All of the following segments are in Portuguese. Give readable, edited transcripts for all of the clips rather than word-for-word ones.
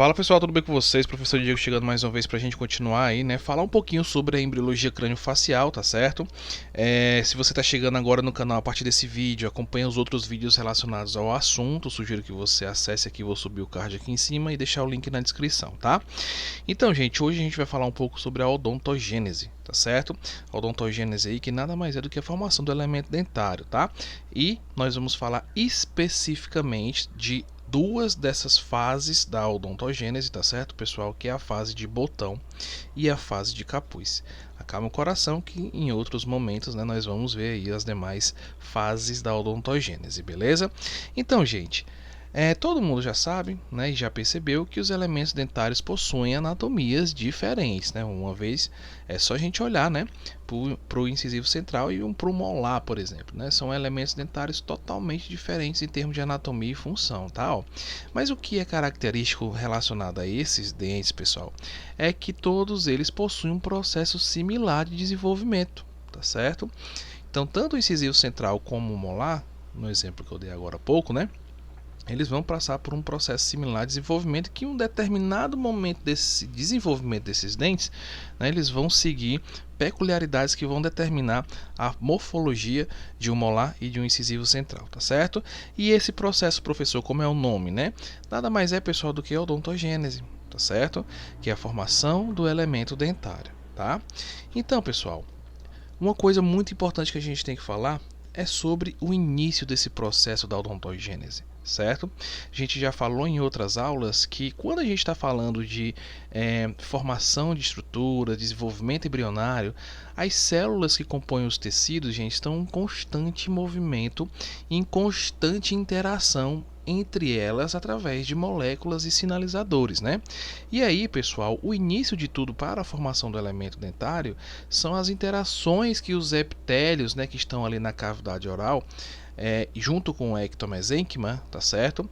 Fala pessoal, tudo bem com vocês? Professor Diego chegando mais uma vez pra gente continuar aí, né? Falar um pouquinho sobre a embriologia crânio-facial, tá certo? Se você tá chegando agora no canal a partir desse vídeo, acompanha os outros vídeos relacionados ao assunto. Sugiro que você acesse aqui, vou subir o card aqui em cima e deixar o link na descrição, tá? Então, gente, hoje a gente vai falar um pouco sobre a odontogênese, tá certo? A odontogênese aí que nada mais é do que a formação do elemento dentário, tá? E nós vamos falar especificamente de duas dessas fases da odontogênese, tá certo, pessoal? Que é a fase de botão e a fase de capuz. Acalma o coração que em outros momentos, né, nós vamos ver aí as demais fases da odontogênese, beleza? Então, gente, todo mundo já sabe, né, e já percebeu que os elementos dentários possuem anatomias diferentes, né? Uma vez é só a gente olhar, né, para o incisivo central e para o molar, por exemplo, né? São elementos dentários totalmente diferentes em termos de anatomia e função, tá? Mas o que é característico relacionado a esses dentes, pessoal, é que todos eles possuem um processo similar de desenvolvimento, tá certo? Então, tanto o incisivo central como o molar, no exemplo que eu dei agora há pouco, né? Eles vão passar por um processo similar de desenvolvimento que em um determinado momento desse desenvolvimento desses dentes, né, eles vão seguir peculiaridades que vão determinar a morfologia de um molar e de um incisivo central, tá certo? E esse processo, professor, como é o nome, né? Nada mais é, pessoal, do que a odontogênese, tá certo? Que é a formação do elemento dentário, tá? Então, pessoal, uma coisa muito importante que a gente tem que falar é sobre o início desse processo da odontogênese, certo? A gente já falou em outras aulas que quando a gente está falando de formação de estrutura, desenvolvimento embrionário, as células que compõem os tecidos, gente, estão em constante movimento, em constante interação entre elas através de moléculas e sinalizadores, né? E aí, pessoal, o início de tudo para a formação do elemento dentário são as interações que os epitélios, né, que estão ali na cavidade oral, junto com o ectomesênquima, tá certo?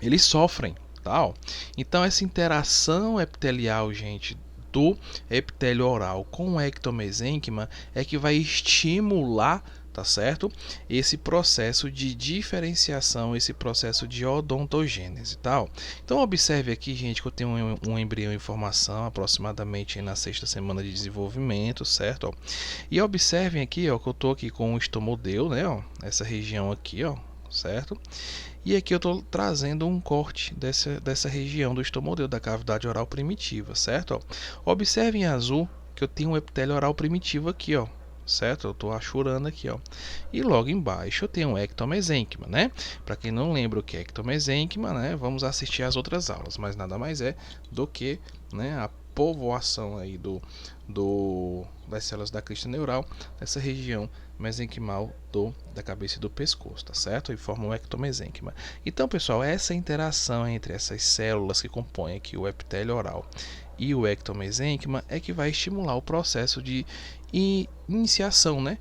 Eles sofrem, tá? Então essa interação epitelial, gente, do epitélio oral com o ectomesênquima é que vai estimular, tá certo? Esse processo de diferenciação, esse processo de odontogênese, tal. Então observe aqui, gente, que eu tenho um embrião em formação aproximadamente na sexta semana de desenvolvimento, certo? Ó. E observem aqui, ó, que eu tô aqui com o estomodeu, né? Ó, essa região aqui, ó, certo? E aqui eu estou trazendo um corte dessa região do estomodeu, da cavidade oral primitiva, certo? Ó, observem em azul que eu tenho um epitélio oral primitivo aqui, ó, certo? Eu estou achurando aqui, ó. E logo embaixo eu tenho um ectomesênquima, né? Para quem não lembra o que é ectomesênquima, né? Vamos assistir às outras aulas, mas nada mais é do que, né, a povoação aí das células da crista neural nessa região mesenquimal da cabeça e do pescoço, tá certo? E forma um ectomesênquima. Então, pessoal, essa interação entre essas células que compõem aqui o epitélio oral e o ectomesênquima é que vai estimular o processo de iniciação, né,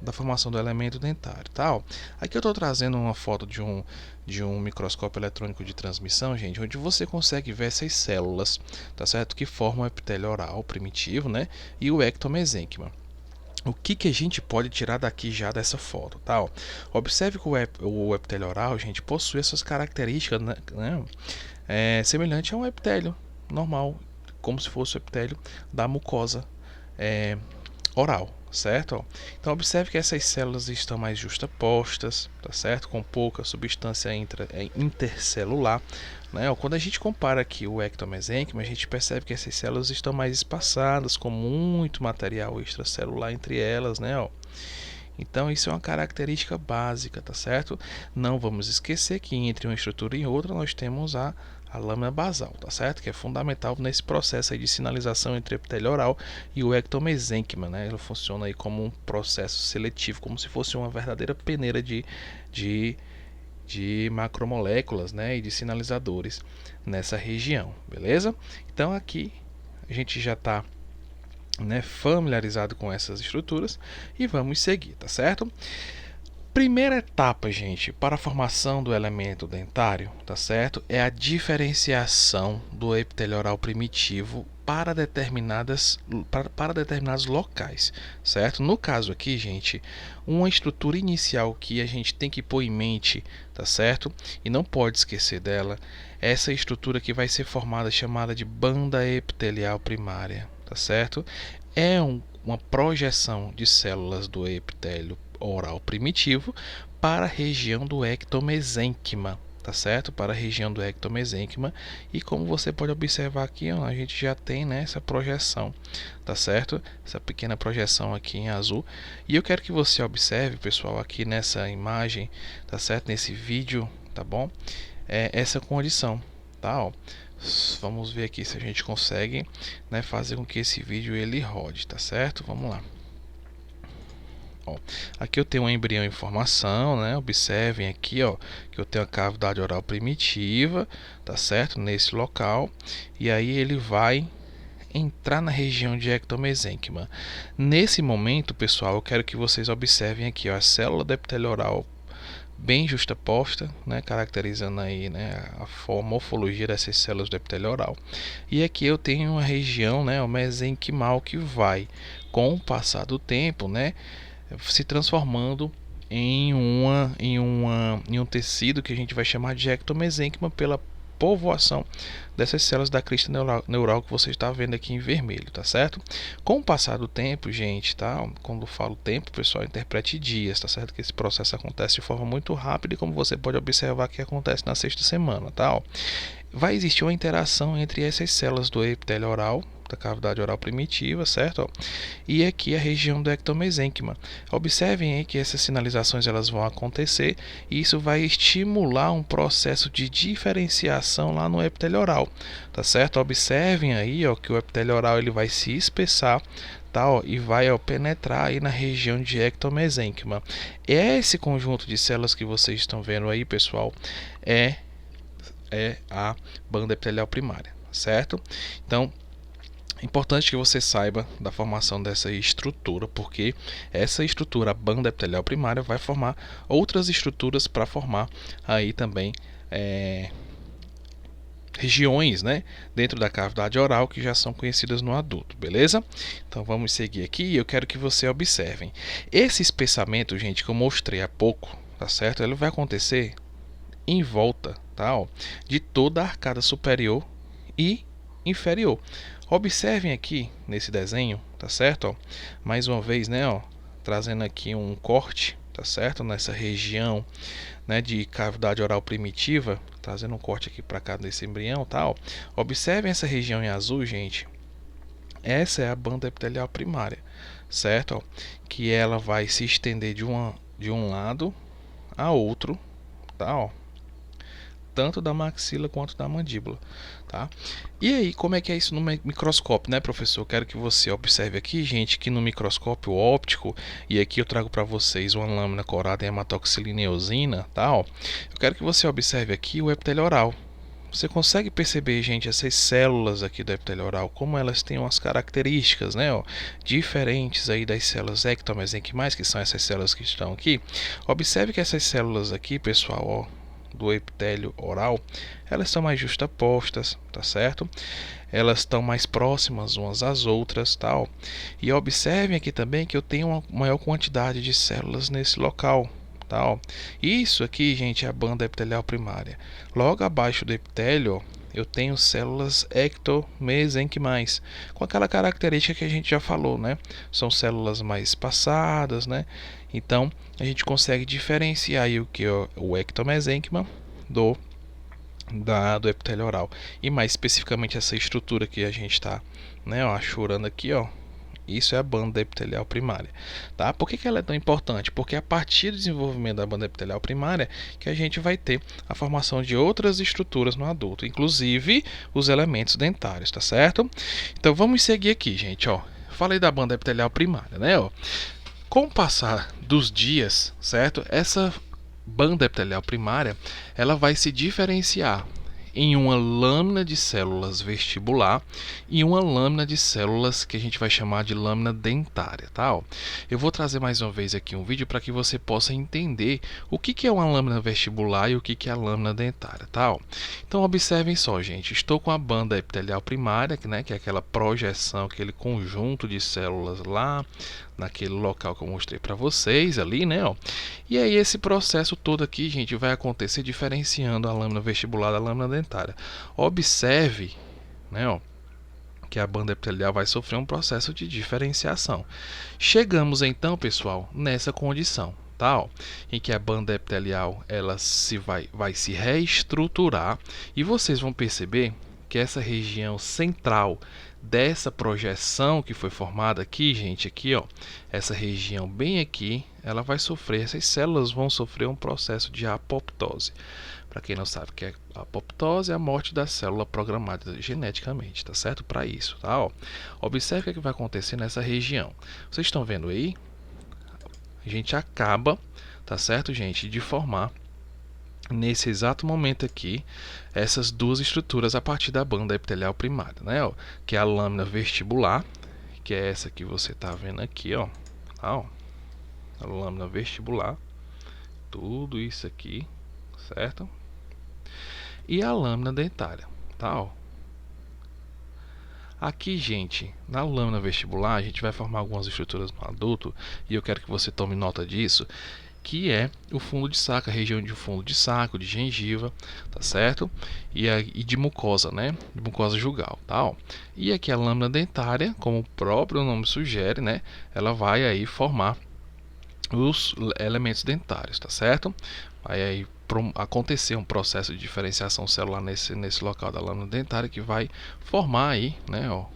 da formação do elemento dentário, tá? Aqui eu estou trazendo uma foto de um microscópio eletrônico de transmissão, gente, onde você consegue ver essas células, tá certo? Que formam o epitélio oral primitivo, né, e o ectomesênquima. O que a gente pode tirar daqui já dessa foto, tá? Observe que o epitélio oral, gente, possui essas características, né, semelhante a um epitélio normal, como se fosse o epitélio da mucosa oral, certo? Então observe que essas células estão mais justapostas, tá certo? Com pouca substância intercelular, né? Quando a gente compara aqui o ectomesênquima, a gente percebe que essas células estão mais espaçadas, com muito material extracelular entre elas, né? Então isso é uma característica básica, tá certo? Não vamos esquecer que entre uma estrutura e outra nós temos a lâmina basal, tá certo? Que é fundamental nesse processo aí de sinalização entre o epitélio oral e o ectomesênquima, né? Ele funciona aí como um processo seletivo, como se fosse uma verdadeira peneira de macromoléculas, né? E de sinalizadores nessa região, beleza? Então aqui a gente já está, né, familiarizado com essas estruturas e vamos seguir, tá certo? Primeira etapa, gente, para a formação do elemento dentário, tá certo? É a diferenciação do epitélio oral primitivo para para determinados locais, certo? No caso aqui, gente, uma estrutura inicial que a gente tem que pôr em mente, tá certo? E não pode esquecer dela, é essa estrutura que vai ser formada, chamada de banda epitelial primária, tá certo? Uma projeção de células do epitélio oral primitivo para a região do ectomesênquima, tá certo? Para a região do ectomesênquima, e como você pode observar aqui, ó, a gente já tem, né, essa projeção, tá certo? Essa pequena projeção aqui em azul, e eu quero que você observe, pessoal, aqui nessa imagem, tá certo? Nesse vídeo, tá bom? Essa condição, tá? Ó. Vamos ver aqui se a gente consegue, né, fazer com que esse vídeo ele rode, tá certo? Vamos lá. Ó, aqui eu tenho um embrião em formação, né? Observem aqui, ó, que eu tenho a cavidade oral primitiva, tá certo? Nesse local, e aí ele vai entrar na região de ectomesênquima. Nesse momento, pessoal, eu quero que vocês observem aqui, ó, a célula do epitélio oral bem justaposta, né, caracterizando aí, né, a morfologia dessas células do epitélio oral. E aqui eu tenho uma região, né, o mesenquimal, que vai, com o passar do tempo, né, se transformando em um tecido que a gente vai chamar de ectomesênquima pela povoação dessas células da crista neural que você está vendo aqui em vermelho, tá certo? Com o passar do tempo, gente, tá? Quando eu falo tempo, pessoal, interprete dias, tá certo? Que esse processo acontece de forma muito rápida e como você pode observar que acontece na sexta semana, tá? Vai existir uma interação entre essas células do epitélio oral, da cavidade oral primitiva, certo? E aqui a região do ectomesênquima. Observem aí que essas sinalizações elas vão acontecer e isso vai estimular um processo de diferenciação lá no epitélio oral, tá certo? Observem aí, ó, que o epitélio oral ele vai se espessar, tá, ó, e vai, ó, penetrar aí na região de ectomesênquima. Esse conjunto de células que vocês estão vendo aí, pessoal, é a banda epitelial primária, certo? Então, é importante que você saiba da formação dessa estrutura, porque essa estrutura, a banda epitelial primária, vai formar outras estruturas para formar aí também regiões, né, dentro da cavidade oral que já são conhecidas no adulto, beleza? Então vamos seguir aqui e eu quero que você observem. Esse espessamento, gente, que eu mostrei há pouco, tá certo? Ele vai acontecer em volta, tá, ó, de toda a arcada superior e inferior. Observem aqui nesse desenho, tá certo? Ó, mais uma vez, né, ó, trazendo aqui um corte, tá certo? Nessa região, né, de cavidade oral primitiva, trazendo um corte aqui para cá desse embrião, tá? Ó. Observem essa região em azul, gente. Essa é a banda epitelial primária, certo? Ó, que ela vai se estender de um lado a outro, tá? Ó, tanto da maxila quanto da mandíbula, tá? E aí, como é que é isso no microscópio, né, professor? Eu quero que você observe aqui, gente, que no microscópio óptico, e aqui eu trago para vocês uma lâmina corada em hematoxilina e eosina, tá? Ó, eu quero que você observe aqui o epitélio oral. Você consegue perceber, gente, essas células aqui do epitélio oral, como elas têm umas características, né, ó, diferentes aí das células ectomesenquimais, que são essas células que estão aqui. Observe que essas células aqui, pessoal, ó, do epitélio oral, elas estão mais justapostas, tá certo? Elas estão mais próximas umas às outras, tal. E observem aqui também que eu tenho uma maior quantidade de células nesse local, tal. Isso aqui, gente, é a banda epitelial primária. Logo abaixo do epitélio, eu tenho células ectomesenquimais, com aquela característica que a gente já falou, né? São células mais espaçadas, né? Então, a gente consegue diferenciar aí o que é o ectomesênquima do epitélio oral. E mais especificamente essa estrutura que a gente está, né, achurando aqui, ó. Isso é a banda epitelial primária, tá? Por que ela é tão importante? Porque é a partir do desenvolvimento da banda epitelial primária que a gente vai ter a formação de outras estruturas no adulto, inclusive os elementos dentários, tá certo? Então vamos seguir aqui, gente, ó. Falei da banda epitelial primária, né, ó. Com o passar dos dias, certo? Essa banda epitelial primária, ela vai se diferenciar em uma lâmina de células vestibular e uma lâmina de células que a gente vai chamar de lâmina dentária, tá? Eu vou trazer mais uma vez aqui um vídeo para que você possa entender o que é uma lâmina vestibular e o que é a lâmina dentária, tá? Então observem só, gente, estou com a banda epitelial primária, né, que é aquela projeção, aquele conjunto de células lá naquele local que eu mostrei para vocês ali, né, ó. E aí esse processo todo aqui, gente, vai acontecer diferenciando a lâmina vestibular da lâmina dentária. Observe, né, ó, que a banda epitelial vai sofrer um processo de diferenciação. Chegamos então, pessoal, nessa condição, tá, ó, em que a banda epitelial ela vai se reestruturar e vocês vão perceber que essa região central dessa projeção que foi formada aqui, gente, aqui, ó, essa região bem aqui, ela vai sofrer, essas células vão sofrer um processo de apoptose. Para quem não sabe o que é apoptose, é a morte da célula programada geneticamente, tá certo? Para isso, tá? Ó, observe o que vai acontecer nessa região. Vocês estão vendo aí? A gente acaba, tá certo, gente, de formar nesse exato momento aqui essas duas estruturas a partir da banda epitelial primária, né? Ó, que é a lâmina vestibular, que é essa que você tá vendo aqui, ó, tá, ó, a lâmina vestibular, tudo isso aqui, certo? E a lâmina dentária, tá, ó. Aqui, gente, na lâmina vestibular, a gente vai formar algumas estruturas no adulto, e eu quero que você tome nota disso, que é o fundo de saco, a região de fundo de saco, de gengiva, tá certo? E de mucosa, né? De mucosa jugal, tá? Ó. E aqui a lâmina dentária, como o próprio nome sugere, né? Ela vai aí formar os elementos dentários, tá certo? Vai aí acontecer um processo de diferenciação celular nesse local da lâmina dentária que vai formar aí, né, ó,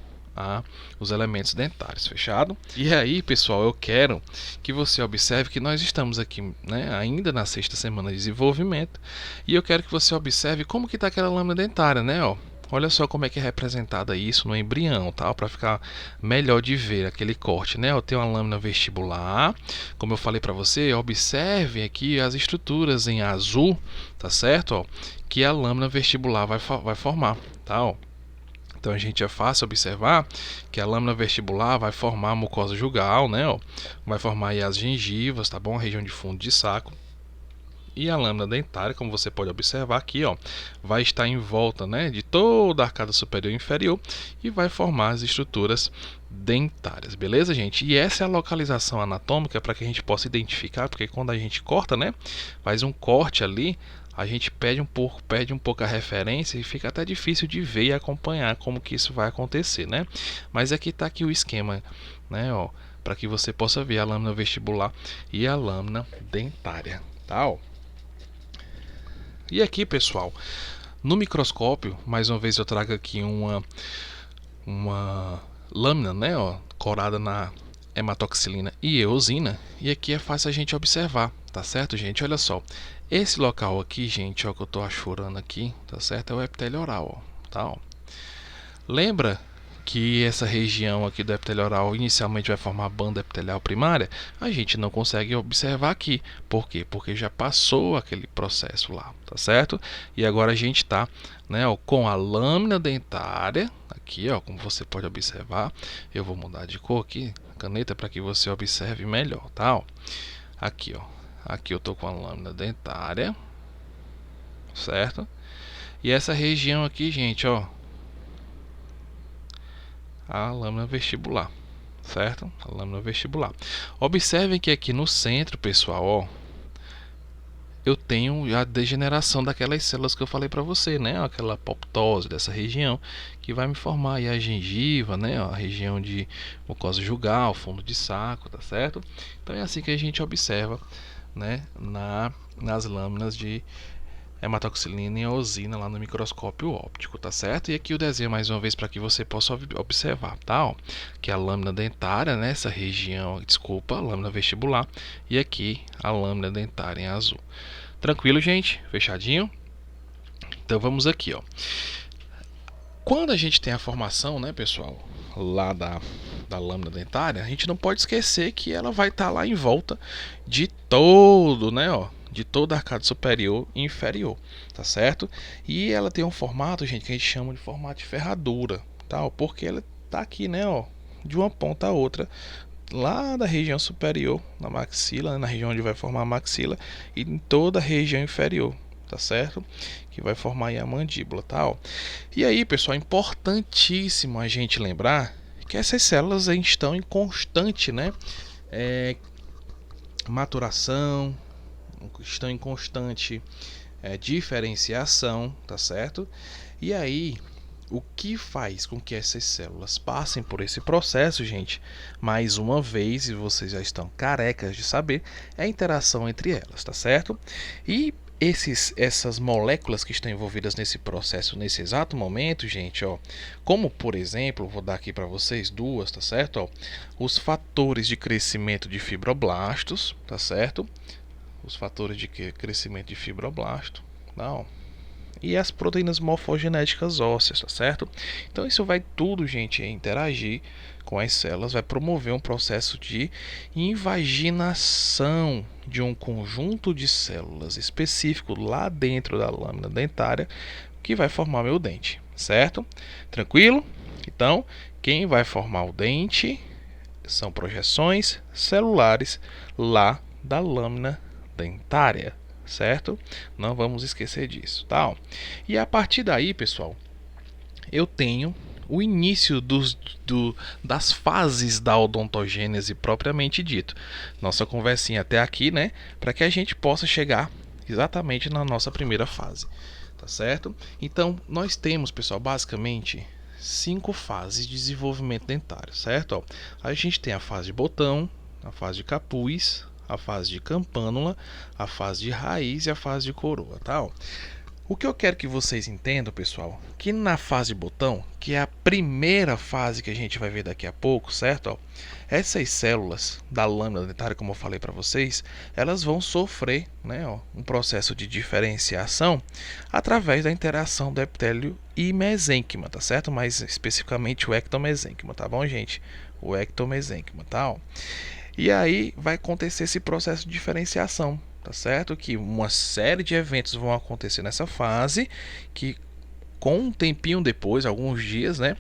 os elementos dentários, fechado? E aí, pessoal, eu quero que você observe que nós estamos aqui, né, ainda na sexta semana de desenvolvimento, e eu quero que você observe como que está aquela lâmina dentária, né, ó. Olha só como é que é representada isso no embrião, tá? Para ficar melhor de ver aquele corte, né? Eu tenho uma lâmina vestibular, como eu falei para você, observe aqui as estruturas em azul, tá certo? Ó, que a lâmina vestibular vai formar, tá? Ó. Então a gente é fácil observar que a lâmina vestibular vai formar a mucosa jugal, né? Ó, vai formar aí as gengivas, tá bom? A região de fundo de saco. E a lâmina dentária, como você pode observar aqui, ó, vai estar em volta, né, de toda a arcada superior e inferior e vai formar as estruturas dentárias, beleza, gente? E essa é a localização anatômica para que a gente possa identificar, porque quando a gente corta, né, faz um corte ali, a gente perde um pouco a referência e fica até difícil de ver e acompanhar como que isso vai acontecer, né? Mas aqui está aqui o esquema, né, ó, para que você possa ver a lâmina vestibular e a lâmina dentária, tá? Ó. E aqui, pessoal, no microscópio, mais uma vez eu trago aqui uma lâmina, né, ó, corada na hematoxilina e eosina, e aqui é fácil a gente observar, tá certo, gente? Olha só, esse local aqui, gente, ó, que eu tô achurando aqui, tá certo? É o epitélio oral, ó, tá, ó. Lembra que essa região aqui do epitélio oral inicialmente vai formar a banda epitelial primária? A gente não consegue observar aqui. Por quê? Porque já passou aquele processo lá, tá certo? E agora a gente está, né, ó, com a lâmina dentária, aqui, ó, como você pode observar. Eu vou mudar de cor aqui, caneta, para que você observe melhor, tá? Ó. Aqui, ó. Aqui eu tô com a lâmina dentária, certo? E essa região aqui, gente, ó, a lâmina vestibular, certo? A lâmina vestibular. Observem que aqui no centro, pessoal, ó, eu tenho a degeneração daquelas células que eu falei para você, né? Aquela apoptose dessa região que vai me formar aí a gengiva, né? A região de mucosa jugal, fundo de saco, tá certo? Então é assim que a gente observa, né? Nas lâminas de hematoxilina e eosina lá no microscópio óptico, tá certo? E aqui o desenho mais uma vez para que você possa observar, tá? Ó, que a lâmina dentária nessa região, desculpa, a lâmina vestibular, e aqui a lâmina dentária em azul. Tranquilo, gente? Fechadinho? Então vamos aqui, ó. Quando a gente tem a formação, né, pessoal, lá da lâmina dentária, a gente não pode esquecer que ela vai estar lá em volta de todo, né, ó, de toda a arcada superior e inferior, tá certo? E ela tem um formato, gente, que a gente chama de formato de ferradura, tal, porque ela tá aqui, né, ó, de uma ponta a outra, lá da região superior, na maxila, né, na região onde vai formar a maxila, e em toda a região inferior, tá certo? Que vai formar aí a mandíbula, tal. E aí, pessoal, é importantíssimo a gente lembrar que essas células estão em constante, né, maturação, estão em constante diferenciação, tá certo? E aí, o que faz com que essas células passem por esse processo, gente, mais uma vez, e vocês já estão carecas de saber, é a interação entre elas, tá certo? E essas moléculas que estão envolvidas nesse processo nesse exato momento, gente, ó, como por exemplo, vou dar aqui para vocês duas, tá certo? Ó, os fatores de crescimento de fibroblastos, tá certo? Os fatores de crescimento de fibroblasto, não, e as proteínas morfogenéticas ósseas, tá certo? Então isso vai tudo, gente, interagir com as células, vai promover um processo de invaginação de um conjunto de células específico lá dentro da lâmina dentária que vai formar meu dente, certo? Tranquilo? Então, quem vai formar o dente são projeções celulares lá da lâmina dentária, certo? Não vamos esquecer disso, tá? E a partir daí, pessoal, eu tenho o início das fases da odontogênese propriamente dito. Nossa conversinha até aqui, né? Para que a gente possa chegar exatamente na nossa primeira fase, tá certo? Então, nós temos, pessoal, basicamente 5 fases de desenvolvimento dentário, certo? Ó, a gente tem a fase de botão, a fase de capuz, a fase de campânula, a fase de raiz e a fase de coroa, tá? O que eu quero que vocês entendam, pessoal, que na fase de botão, que é a primeira fase que a gente vai ver daqui a pouco, certo? Ó, essas células da lâmina dentária, como eu falei para vocês, elas vão sofrer, né, ó, um processo de diferenciação através da interação do epitélio e mesênquima, tá certo? Mais especificamente o ectomesênquima, tá bom, gente? O ectomesênquima, tá? Ó. E aí vai acontecer esse processo de diferenciação, tá certo? Que uma série de eventos vão acontecer nessa fase, que com um tempinho depois, alguns dias, né?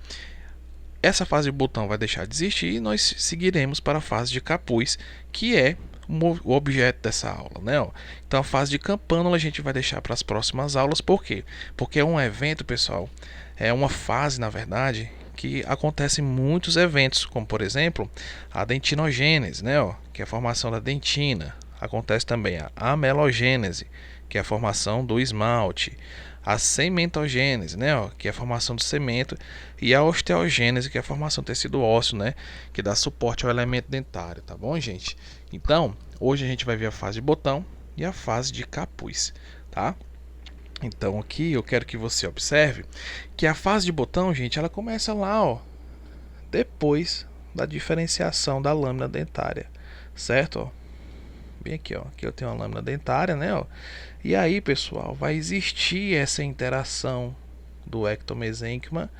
Essa fase de botão vai deixar de existir e nós seguiremos para a fase de capuz, que é o objeto dessa aula, né? Então a fase de campânula a gente vai deixar para as próximas aulas, por quê? Porque é um evento, pessoal, é uma fase, na verdade, que acontecem muitos eventos, como por exemplo a dentinogênese, né? Que é a formação da dentina. Acontece também a amelogênese, que é a formação do esmalte, a cementogênese, né, que é a formação do cemento, e a osteogênese, que é a formação do tecido ósseo, né, que dá suporte ao elemento dentário, tá bom, gente? Então, hoje a gente vai ver a fase de botão e a fase de capuz, tá? Então, aqui eu quero que você observe que a fase de botão, gente, ela começa lá, ó, depois da diferenciação da lâmina dentária, certo? Ó, bem aqui, ó, aqui eu tenho uma lâmina dentária, né, ó. E aí, pessoal, vai existir essa interação do ectomesênquima,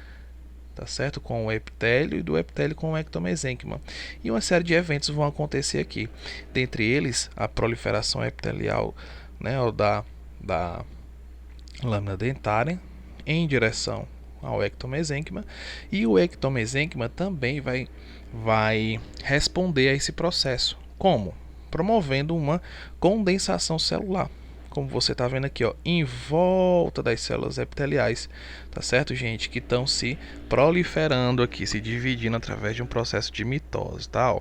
tá certo? Com o epitélio e do epitélio com o ectomesênquima. E uma série de eventos vão acontecer aqui. Dentre eles, a proliferação epitelial, né, da lâmina dentária em direção ao ectomesênquima, e o ectomesênquima também vai responder a esse processo. Como? Promovendo uma condensação celular, como você está vendo aqui, ó, em volta das células epiteliais, tá certo, gente? Que estão se proliferando aqui, se dividindo através de um processo de mitose, tá? Ó.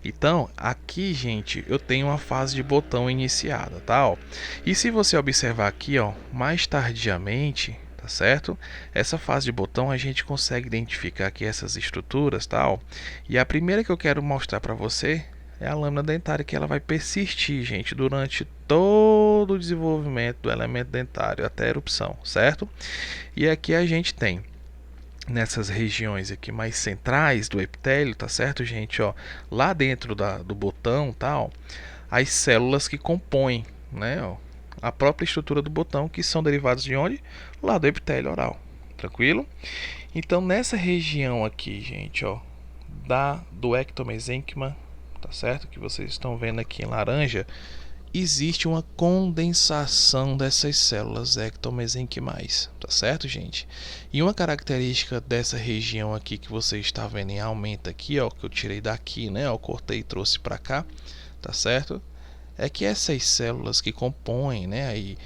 Então, aqui, gente, eu tenho uma fase de botão iniciada, tá? Ó. E se você observar aqui, ó, mais tardiamente, tá certo? Essa fase de botão a gente consegue identificar aqui essas estruturas, tá? Ó. E a primeira que eu quero mostrar para você é a lâmina dentária, que ela vai persistir, gente, durante todo o desenvolvimento do elemento dentário até a erupção, certo? E aqui a gente tem nessas regiões aqui mais centrais do epitélio, tá certo, gente? Ó, lá dentro do botão, tal, as células que compõem, né, ó, a própria estrutura do botão, que são derivadas de onde? Lá do epitélio oral, tranquilo? Então nessa região aqui, gente, ó, do ectomesênquima, tá certo? Que vocês estão vendo aqui em laranja, existe uma condensação dessas células ectomesenquimais, tá certo, gente? E uma característica dessa região aqui que você está vendo em aumento aqui, ó, que eu tirei daqui, né, ó, cortei e trouxe para cá, tá certo? É que essas células que compõem, né, aí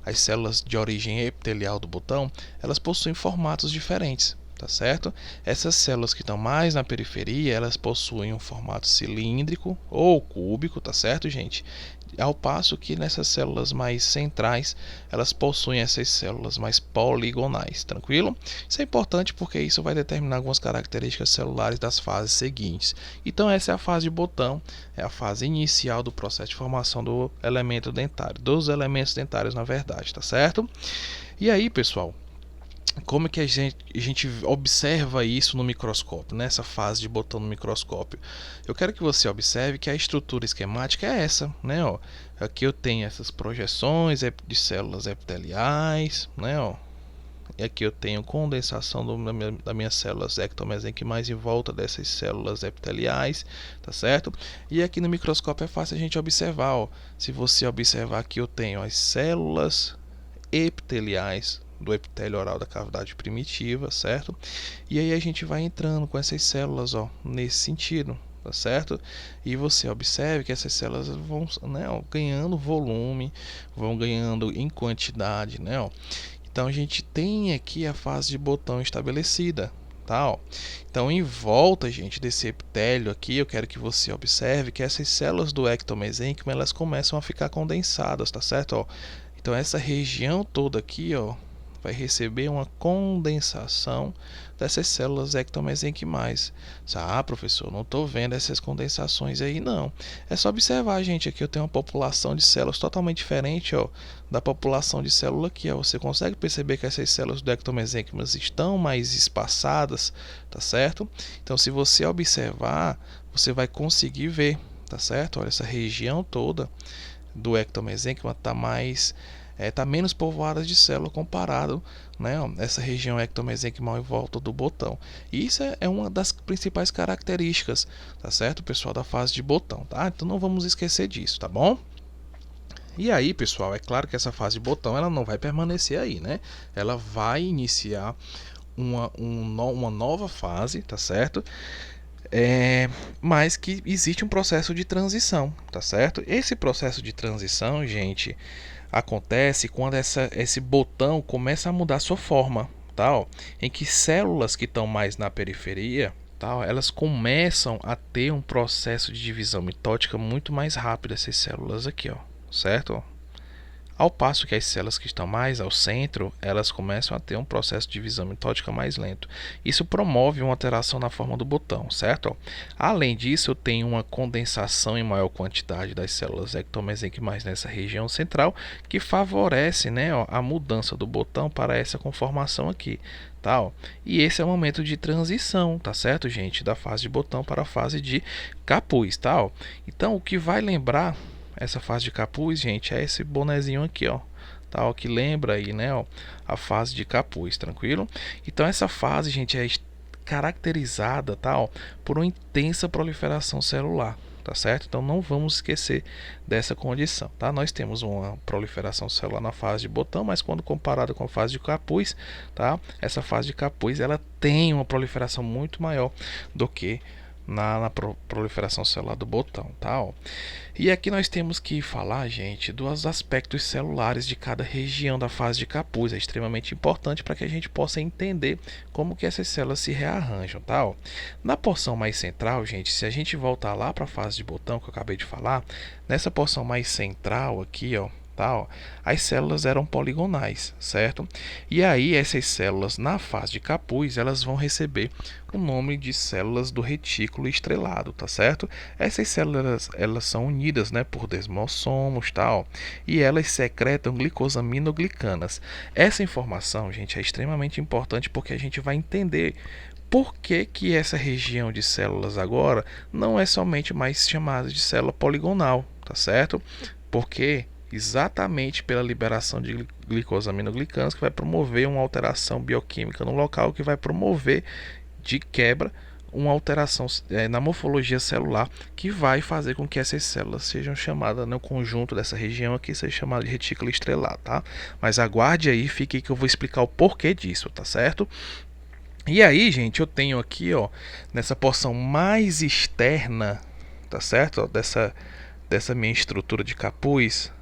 as células de origem epitelial do botão, elas possuem formatos diferentes, tá certo? Essas células que estão mais na periferia, elas possuem um formato cilíndrico ou cúbico, tá certo, gente? Ao passo que nessas células mais centrais, elas possuem essas células mais poligonais, tranquilo? Isso é importante porque isso vai determinar algumas características celulares das fases seguintes. Então essa é a fase de botão, é a fase inicial do processo de formação do elemento dentário, dos elementos dentários na verdade, tá certo? E aí, pessoal, como é que a gente observa isso no microscópio, nessa fase de botão no microscópio? Eu quero que você observe que a estrutura esquemática é essa, né? Ó, aqui eu tenho essas projeções de células epiteliais, né? Ó, e aqui eu tenho condensação das minhas células ectomesenquimais em volta dessas células epiteliais, tá certo? E aqui no microscópio é fácil a gente observar, ó. Se você observar aqui eu tenho as células epiteliais do epitélio oral da cavidade primitiva, certo? E aí a gente vai entrando com essas células, ó, nesse sentido, tá certo? E você observe que essas células vão, né, ó, ganhando volume, vão ganhando em quantidade, né? Ó. Então a gente tem aqui a fase de botão estabelecida, tá? Ó. Então em volta, gente, desse epitélio aqui, eu quero que você observe que essas células do ectomesênquima, elas começam a ficar condensadas, tá certo? Ó. Então essa região toda aqui, ó, vai receber uma condensação dessas células ectomesenquimais. Ah, professor, não estou vendo essas condensações aí, não. É só observar, gente, aqui eu tenho uma população de células totalmente diferente, ó, da população de célula aqui, ó. Você consegue perceber que essas células do ectomesenquima estão mais espaçadas, tá certo? Então, se você observar, você vai conseguir ver, tá certo? Olha, essa região toda do ectomesenquima está menos povoada de célula comparado, né, ó, essa região ectomesenquimal em volta do botão. E isso é uma das principais características, tá certo, pessoal, da fase de botão, tá? Então não vamos esquecer disso, tá bom? E aí, pessoal, é claro que essa fase de botão ela não vai permanecer aí, né? Ela vai iniciar uma nova fase, tá certo? Mas que existe um processo de transição, tá certo? Esse processo de transição, gente, acontece quando esse botão começa a mudar sua forma, tá? Em que células que estão mais na periferia, tá? Elas começam a ter um processo de divisão mitótica muito mais rápido, essas células aqui, ó, certo? Ao passo que as células que estão mais ao centro, elas começam a ter um processo de divisão mitótica mais lento. Isso promove uma alteração na forma do botão, certo? Além disso, eu tenho uma condensação em maior quantidade das células ectomesenquimais nessa região central, que favorece, né, ó, a mudança do botão para essa conformação aqui. Tá, ó. E esse é o momento de transição, tá certo, gente? Da fase de botão para a fase de capuz, tá? Ó. Então, o que vai lembrar essa fase de capuz, gente, é esse bonezinho aqui, ó, tá, ó, que lembra aí, né, ó, a fase de capuz, tranquilo? Então essa fase, gente, é caracterizada, tá, ó, por uma intensa proliferação celular, tá certo? Então não vamos esquecer dessa condição, tá? Nós temos uma proliferação celular na fase de botão, mas quando comparada com a fase de capuz, tá? Essa fase de capuz, ela tem uma proliferação muito maior do que na proliferação celular do botão, tá? Ó. E aqui nós temos que falar, gente, dos aspectos celulares de cada região da fase de capuz. É extremamente importante para que a gente possa entender como que essas células se rearranjam, tá? Ó. Na porção mais central, gente, se a gente voltar lá para a fase de botão que eu acabei de falar, nessa porção mais central aqui, ó, tá, ó, as células eram poligonais, certo? E aí essas células na fase de capuz, elas vão receber o nome de células do retículo estrelado, tá certo? Essas células, elas são unidas, né, por desmossomos, tal, e elas secretam glicosaminoglicanas. Essa informação, gente, é extremamente importante porque a gente vai entender por que que essa região de células agora não é somente mais chamada de célula poligonal, tá certo? Porque exatamente pela liberação de glicosaminoglicanas que vai promover uma alteração bioquímica no local que vai promover de quebra uma alteração na morfologia celular que vai fazer com que essas células sejam chamadas, no conjunto dessa região aqui, seja chamada de retículo estrelado, tá? Mas aguarde aí, fique aí que eu vou explicar o porquê disso, tá certo? E aí, gente, eu tenho aqui, ó, nessa porção mais externa, tá certo? Ó, dessa minha estrutura de capuz,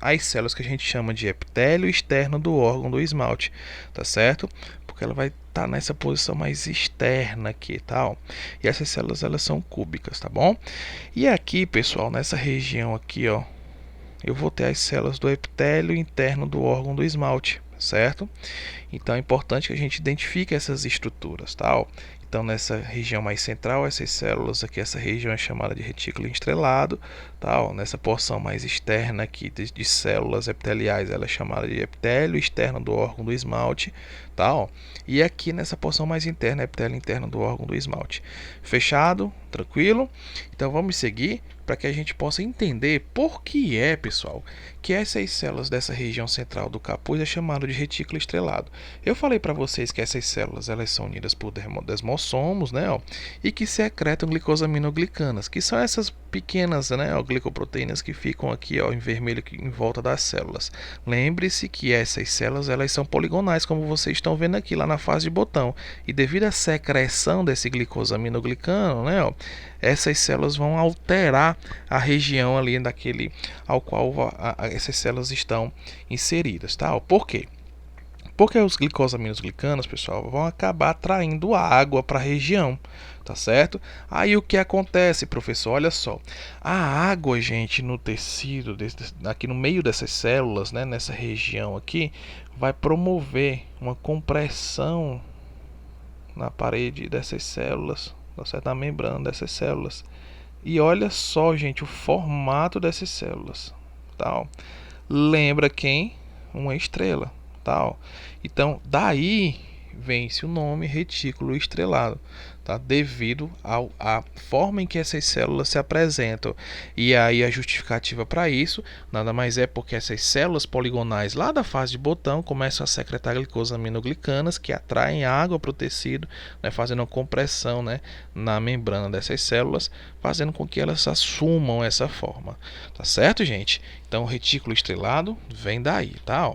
as células que a gente chama de epitélio externo do órgão do esmalte, tá certo? Porque ela vai estar nessa posição mais externa aqui, tal. E essas células elas são cúbicas, tá bom? E aqui, pessoal, nessa região aqui, ó, eu vou ter as células do epitélio interno do órgão do esmalte, certo? Então é importante que a gente identifique essas estruturas, tal. Então, nessa região mais central, essas células aqui, essa região é chamada de retículo estrelado, tal. Nessa porção mais externa aqui de células epiteliais, ela é chamada de epitélio externo do órgão do esmalte, tal. E aqui nessa porção mais interna, epitélio interno do órgão do esmalte. Fechado? Tranquilo? Então vamos seguir para que a gente possa entender por que é, pessoal, que essas células dessa região central do capuz é chamado de retículo estrelado. Eu falei para vocês que essas células elas são unidas por desmossomos, né, ó, e que secretam glicosaminoglicanas, que são essas pequenas, né, ó, glicoproteínas que ficam aqui, ó, em vermelho em volta das células. Lembre-se que essas células elas são poligonais, como vocês estão vendo aqui lá na fase de botão, e devido à secreção desse glicosaminoglicano, né, ó, essas células vão alterar a região ali daquele ao qual essas células estão inseridas, tá? Por quê? Porque os glicosaminoglicanos, pessoal, vão acabar atraindo água para a região, tá certo? Aí o que acontece, professor? Olha só, a água, gente, no tecido, aqui no meio dessas células, né, nessa região aqui, vai promover uma compressão na parede dessas células, tá certo? Na membrana dessas células. E olha só, gente, o formato dessas células, tal. Lembra quem? Uma estrela, tal. Então, daí vem-se o nome retículo estrelado, tá? Devido à forma em que essas células se apresentam. E aí a justificativa para isso nada mais é porque essas células poligonais lá da fase de botão começam a secretar glicosaminoglicanas que atraem água para o tecido, né, fazendo uma compressão, né, na membrana dessas células, fazendo com que elas assumam essa forma. Tá certo, gente? Então, o retículo estrelado vem daí, tá?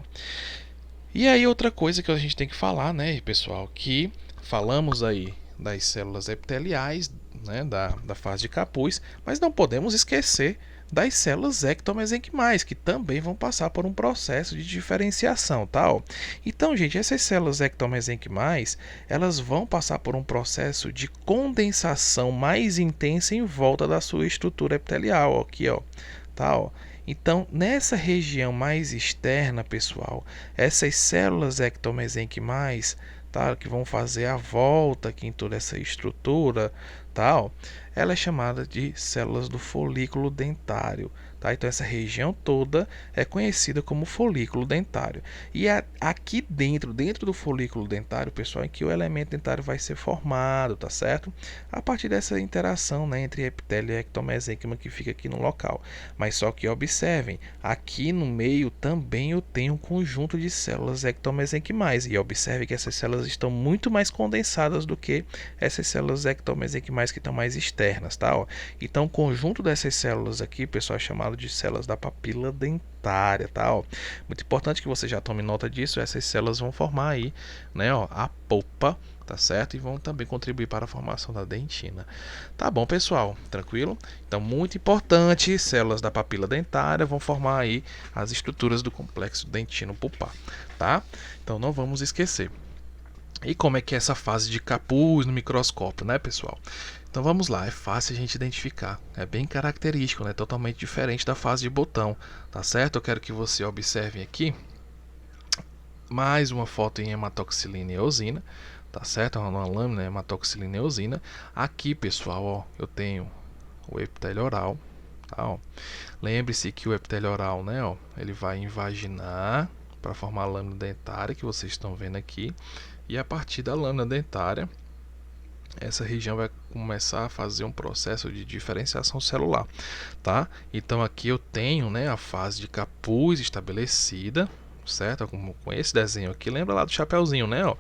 E aí outra coisa que a gente tem que falar, né, pessoal, que falamos aí das células epiteliais, né, da fase de capuz, mas não podemos esquecer das células ectomesenquimais, que também vão passar por um processo de diferenciação, tal. Então, gente, essas células ectomesenquimais, elas vão passar por um processo de condensação mais intensa em volta da sua estrutura epitelial, aqui, ó, tal. Então, nessa região mais externa, pessoal, essas células ectomesenquimais, tá, que vão fazer a volta aqui em toda essa estrutura, tal, ela é chamada de células do folículo dentário. Tá? Então, essa região toda é conhecida como folículo dentário. E aqui dentro do folículo dentário, pessoal, em que o elemento dentário vai ser formado, tá certo? A partir dessa interação, né, entre epitélio e ectomesênquima que fica aqui no local. Mas só que observem, aqui no meio também eu tenho um conjunto de células ectomesenquimais. E observe que essas células estão muito mais condensadas do que essas células ectomesenquimais que estão mais externas, tá? Ó. Então, o conjunto dessas células aqui, pessoal, é chamado de células da papila dentária, tá? Ó. Muito importante que você já tome nota disso. Essas células vão formar aí, né, ó, a polpa, tá certo? E vão também contribuir para a formação da dentina. Tá bom, pessoal? Tranquilo? Então, muito importante, células da papila dentária vão formar aí as estruturas do complexo dentino pulpar, tá? Então, não vamos esquecer. E como é que é essa fase de capuz no microscópio, né, pessoal? Então vamos lá, é fácil a gente identificar, é bem característico, né? Totalmente diferente da fase de botão, tá certo? Eu quero que você observe aqui mais uma foto em hematoxilina e eosina, tá certo? Uma lâmina hematoxilina e eosina. Aqui, pessoal, ó, eu tenho o epitélio oral, tá? Ó. Lembre-se que o epitélio oral, né, ó, ele vai invaginar para formar a lâmina dentária que vocês estão vendo aqui. E a partir da lâmina dentária, essa região vai começar a fazer um processo de diferenciação celular, tá? Então aqui eu tenho, né, a fase de capuz estabelecida, certo? Com esse desenho aqui, lembra lá do chapeuzinho, né? Ó.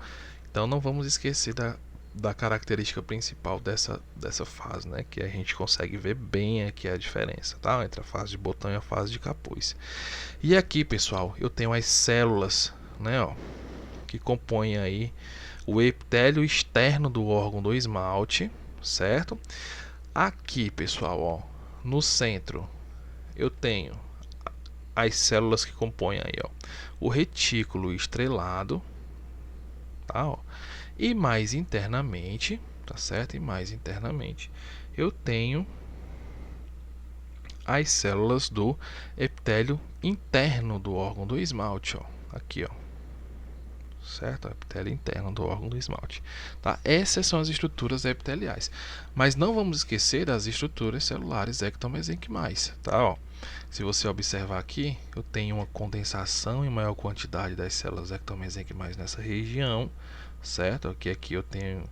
Então não vamos esquecer da característica principal dessa fase, né? Que a gente consegue ver bem aqui a diferença, tá? Entre a fase de botão e a fase de capuz. E aqui, pessoal, eu tenho as células, né? Ó, que compõem aí o epitélio externo do órgão do esmalte, certo? Aqui, pessoal, ó, no centro eu tenho as células que compõem aí, ó, o retículo estrelado, tá? Ó, e mais internamente, tá certo? E mais internamente eu tenho as células do epitélio interno do órgão do esmalte, ó, aqui, ó, certo? O epitélio interno do órgão do esmalte, tá? Essas são as estruturas epiteliais, mas não vamos esquecer das estruturas celulares ectomesenquimais, tá? Ó, se você observar aqui, eu tenho uma condensação em maior quantidade das células ectomesenquimais nessa região, certo? Aqui eu tenho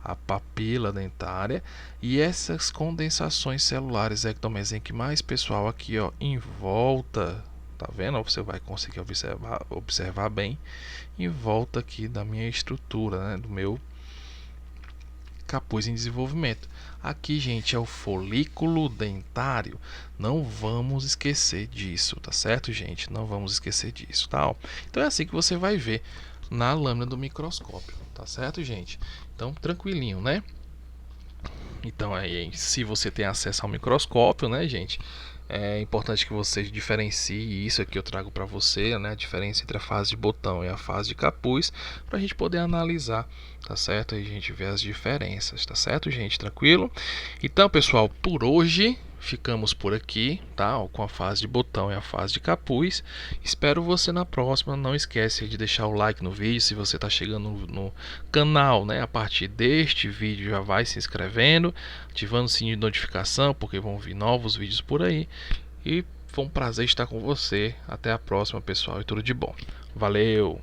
a papila dentária e essas condensações celulares ectomesenquimais, pessoal, aqui, ó, em volta, tá vendo? Você vai conseguir observar bem em volta aqui da minha estrutura, né, do meu capuz em desenvolvimento. Aqui, gente, é o folículo dentário. Não vamos esquecer disso, tá certo, gente? Não vamos esquecer disso, tá? Então é assim que você vai ver na lâmina do microscópio, tá certo, gente? Então, tranquilinho, né? Então, aí, se você tem acesso ao microscópio, né, gente? É importante que você diferencie isso aqui eu trago para você, né? A diferença entre a fase de botão e a fase de capuz, para a gente poder analisar, tá certo? E a gente vê as diferenças, tá certo, gente? Tranquilo? Então, pessoal, por hoje ficamos por aqui, tá? Com a fase de botão e a fase de capuz. Espero você na próxima. Não esquece de deixar o like no vídeo. Se você está chegando no canal, né? A partir deste vídeo já vai se inscrevendo, ativando o sininho de notificação, porque vão vir novos vídeos por aí. E foi um prazer estar com você. Até a próxima, pessoal, e tudo de bom. Valeu!